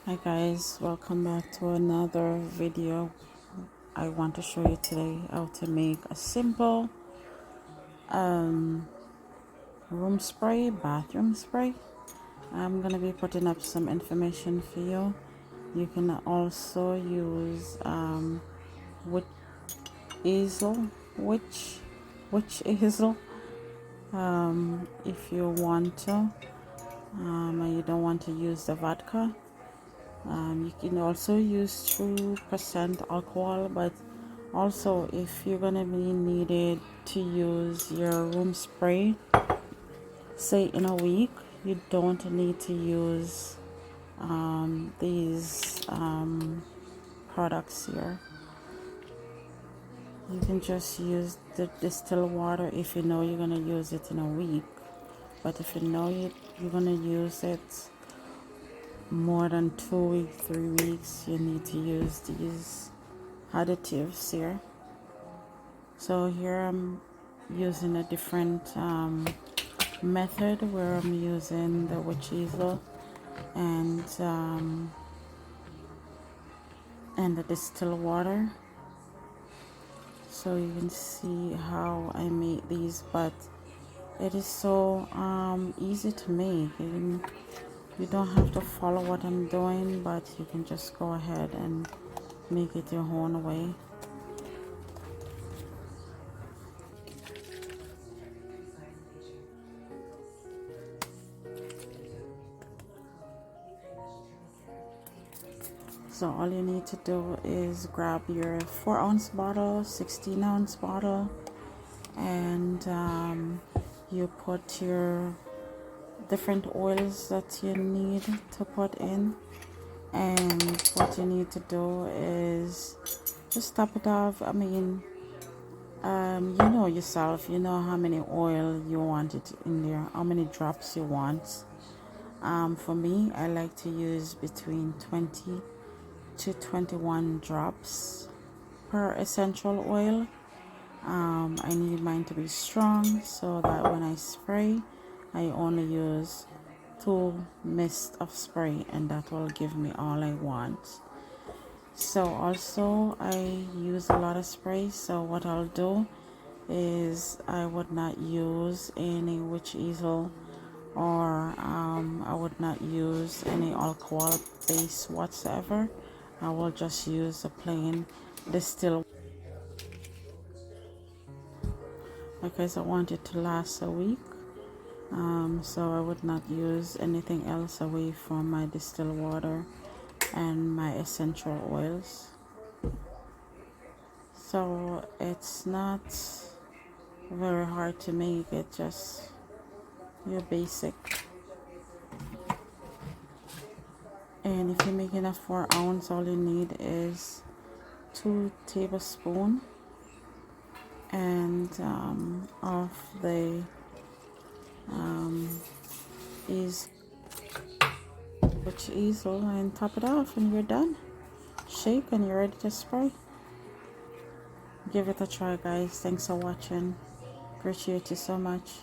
Hi guys, welcome back to another video. I want to show you today how to make a simple room spray, bathroom spray. I'm gonna be putting up some information for you. You can also use witch easel, witch easel, if you want to, and you don't want to use the vodka. You can also use 2% alcohol, but also if you're gonna be needed to use your room spray, say in a week, you don't need to use these products here. You can just use the distilled water if you know you're gonna use it in a week. But if you know you're gonna use it more than 2 weeks, 3 weeks, you need to use these additives here. So here I'm using a different method where I'm using the witch easel and the distilled water, so you can see how I make these. But it is so easy to make. You don't have to follow what I'm doing, but you can just go ahead and make it your own way. So all you need to do is grab your 4-ounce bottle, 16-ounce bottle, and you put your different oils that you need to put in. And what you need to do is just top it off. I mean, you know yourself, you know how many oil you want it in there, how many drops you want. For me, I like to use between 20 to 21 drops per essential oil. I need mine to be strong so that when I spray, I only use 2 mist of spray, and that will give me all I want. So also I use a lot of spray, so what I'll do is I would not use any witch easel, or I would not use any alcohol base whatsoever. I will just use a plain distilled, because I want it to last a week. So I would not use anything else away from my distilled water and my essential oils. So it's not very hard to make. It just your basic. And if you're making a 4-ounce, all you need is 2 tablespoons and of the witch easel, and top it off, and you're done. Shake and you're ready to spray. Give it a try, guys. Thanks for watching. Appreciate you so much.